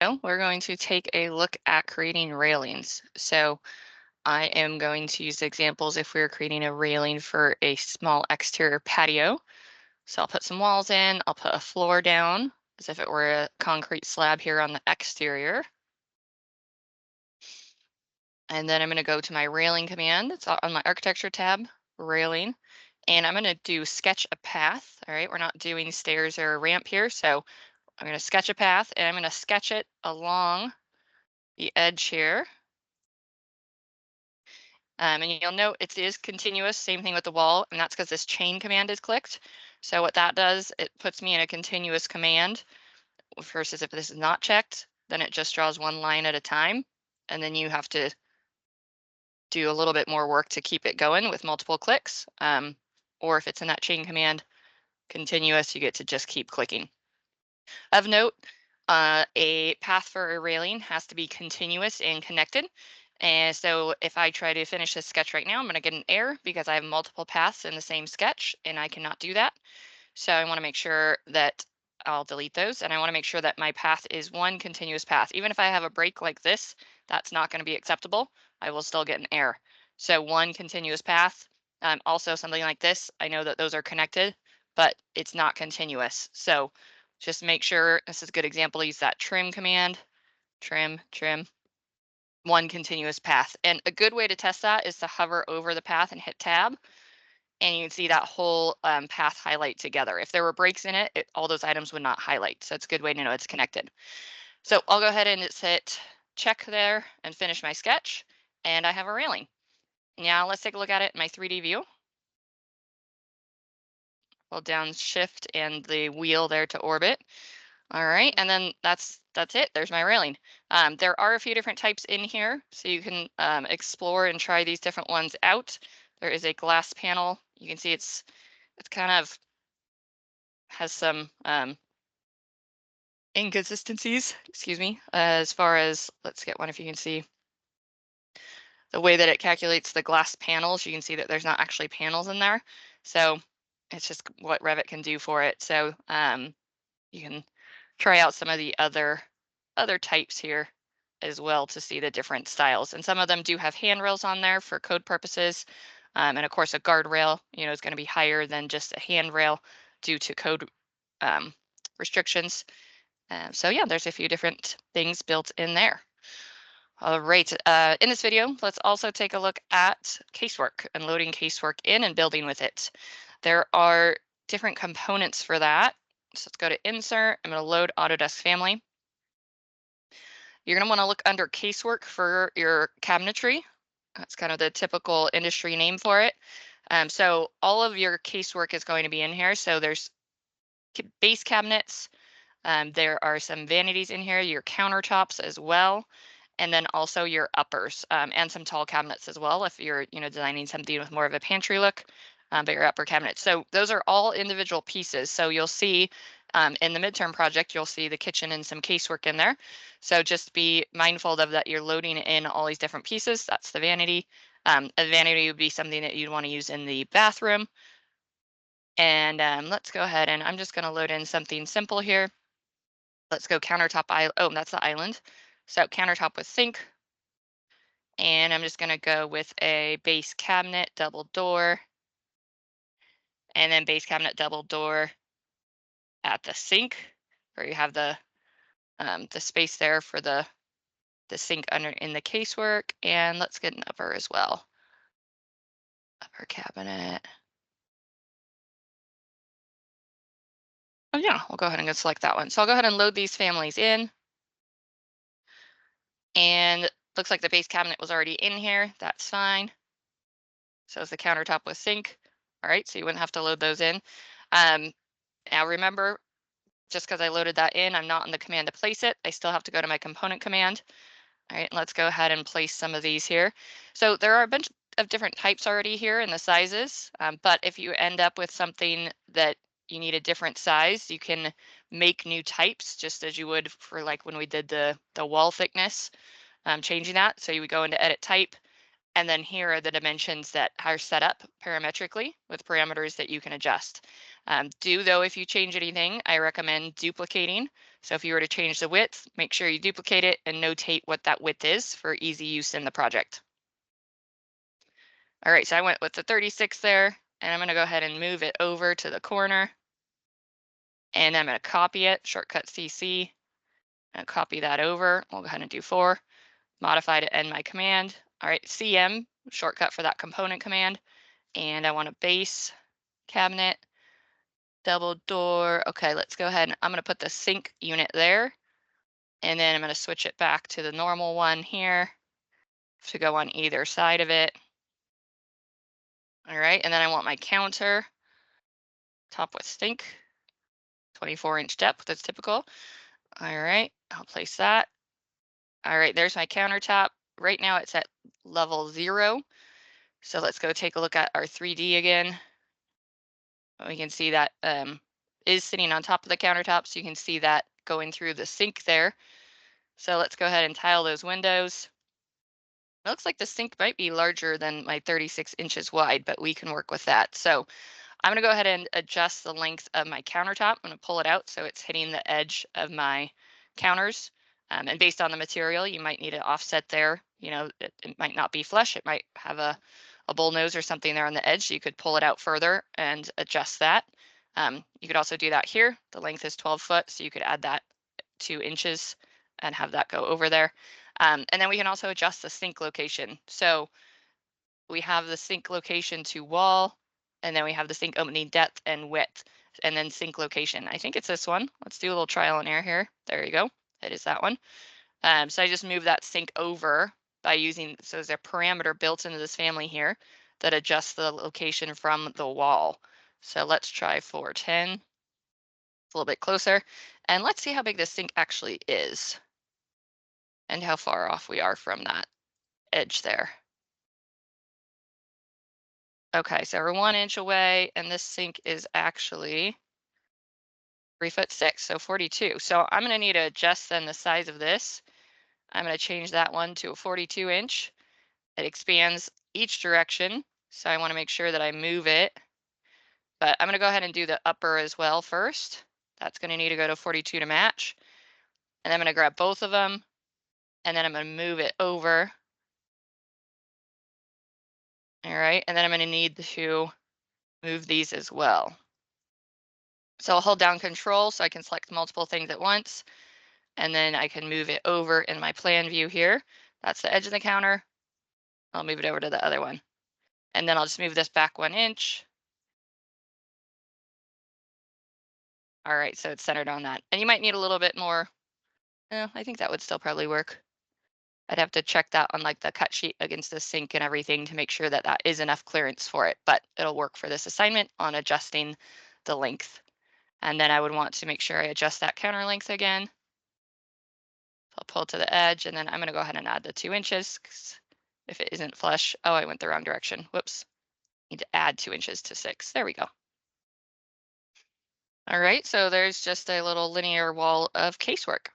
We're going to take a look at creating railings. So I am going to use examples if we're creating a railing for a small exterior patio. So I'll put some walls in, I'll put a floor down as if it were a concrete slab here on the exterior. And then I'm going to go to my railing command. It's on my architecture tab, railing. And I'm going to do sketch a path. All right, we're not doing stairs or a ramp here. So I'm going to sketch a path and I'm going to sketch it along the edge here. And you'll note it is continuous, same thing with the wall, and that's because this chain command is clicked. So what that does, it puts me in a continuous command versus if this is not checked, then it just draws one line at a time. And then you have to do a little bit more work to keep it going with multiple clicks. Or if it's in that chain command, continuous, you get to just keep clicking. Of note, a path for a railing has to be continuous and connected. And so if I try to finish this sketch right now, I'm going to get an error because I have multiple paths in the same sketch and I cannot do that. So I want to make sure that I'll delete those and I want to make sure that my path is one continuous path. Even if I have a break like this, that's not going to be acceptable. I will still get an error. So one continuous path. Also something like this, I know that those are connected, but it's not continuous. So just make sure, this is a good example, use that trim command, trim, one continuous path. And a good way to test that is to hover over the path and hit tab. And you can see that whole path highlight together. If there were breaks in it, all those items would not highlight. So it's a good way to know it's connected. So I'll go ahead and just hit check there and finish my sketch. And I have a railing. Now let's take a look at it in my 3D view. Hold down shift and the wheel there to orbit. All right, and then that's it. There's my railing. There are a few different types in here, so you can explore and try these different ones out. There is a glass panel. You can see it's kind of has some inconsistencies, excuse me, as far as, let's get one if you can see the way that it calculates the glass panels. You can see that there's not actually panels in there. So it's just what Revit can do for it. So you can try out some of the other types here as well to see the different styles. And some of them do have handrails on there for code purposes. And of course, a guardrail, is going to be higher than just a handrail due to code restrictions. So yeah, there's a few different things built in there. All right, in this video, let's also take a look at Casework and loading Casework in and building with it. There are different components for that. So let's go to Insert. I'm going to load Autodesk Family. You're going to want to look under Casework for your cabinetry. That's kind of the typical industry name for it. So all of your casework is going to be in here. So there's base cabinets. There are some vanities in here, your countertops as well, and then also your uppers and some tall cabinets as well if you're designing something with more of a pantry look, but your upper cabinets. So those are all individual pieces. So you'll see in the midterm project, you'll see the kitchen and some casework in there. So just be mindful of that you're loading in all these different pieces. That's the vanity. A vanity would be something that you'd want to use in the bathroom. And let's go ahead and I'm just going to load in something simple here. Let's go countertop. Oh, that's the island. So countertop with sink. And I'm just going to go with a base cabinet, double door. And then base cabinet, double door at the sink, where you have the space there for the sink under in the casework. And let's get an upper as well. Upper cabinet. Oh yeah, we'll go ahead and go select that one. So I'll go ahead and load these families in. And looks like the base cabinet was already in here. That's fine. So it's the countertop with sink. All right, so you wouldn't have to load those in. Now remember, just because I loaded that in, I'm not in the command to place it. I still have to go to my component command. All right, let's go ahead and place some of these here. So there are a bunch of different types already here in the sizes, but if you end up with something that you need a different size, you can make new types just as you would for like when we did the wall thickness, changing that. So you would go into edit type And then here are the dimensions that are set up parametrically with parameters that you can adjust. Though, if you change anything, I recommend duplicating. So if you were to change the width, make sure you duplicate it and notate what that width is for easy use in the project. All right, so I went with the 36 there, and I'm going to go ahead and move it over to the corner. And I'm going to copy it, shortcut CC, and copy that over. We'll go ahead and do 4, modify to end my command. All right, CM, shortcut for that component command. And I want a base cabinet, double door. Okay, let's go ahead and I'm going to put the sink unit there. And then I'm going to switch it back to the normal one here to go on either side of it. All right, and then I want my counter, top with sink, 24-inch depth, that's typical. All right, I'll place that. All right, there's my countertop. Right now it's at level 0. So let's go take a look at our 3D again. We can see that is sitting on top of the countertop, so you can see that going through the sink there. So let's go ahead and tile those windows. It looks like the sink might be larger than my 36 inches wide, but we can work with that. So I'm going to go ahead and adjust the length of my countertop. I'm going to pull it out so it's hitting the edge of my counters. And based on the material, you might need an offset there. You know, it might not be flush. It might have a bull nose or something there on the edge. So you could pull it out further and adjust that. You could also do that here. The length is 12 foot, so you could add that 2 inches and have that go over there. And then we can also adjust the sink location. So we have the sink location to wall, and then we have the sink opening depth and width, and then sink location. I think it's this one. Let's do a little trial and error here. There you go. It is that one. So I just move that sink over by using, so there's a parameter built into this family here that adjusts the location from the wall. So let's try 410. It's a little bit closer. And let's see how big this sink actually is and how far off we are from that edge there. Okay, so we're 1 inch away, and this sink is actually 3'6", so 42. So I'm gonna need to adjust then the size of this. I'm gonna change that one to a 42 inch. It expands each direction, so I wanna make sure that I move it. But I'm gonna go ahead and do the upper as well first. That's gonna need to go to 42 to match. And I'm gonna grab both of them, and then I'm gonna move it over. All right, and then I'm gonna need to move these as well. So I'll hold down Control so I can select multiple things at once. And then I can move it over in my plan view here. That's the edge of the counter. I'll move it over to the other one. And then I'll just move this back 1 inch. All right, so it's centered on that. And you might need a little bit more. I think that would still probably work. I'd have to check that on like the cut sheet against the sink and everything to make sure that that is enough clearance for it, but it'll work for this assignment on adjusting the length. And then I would want to make sure I adjust that counter length again. I'll pull to the edge, and then I'm going to go ahead and add the 2 inches. 'Cause if it isn't flush, oh, I went the wrong direction. Whoops. Need to add 2 inches to 6. There we go. All right, so there's just a little linear wall of casework.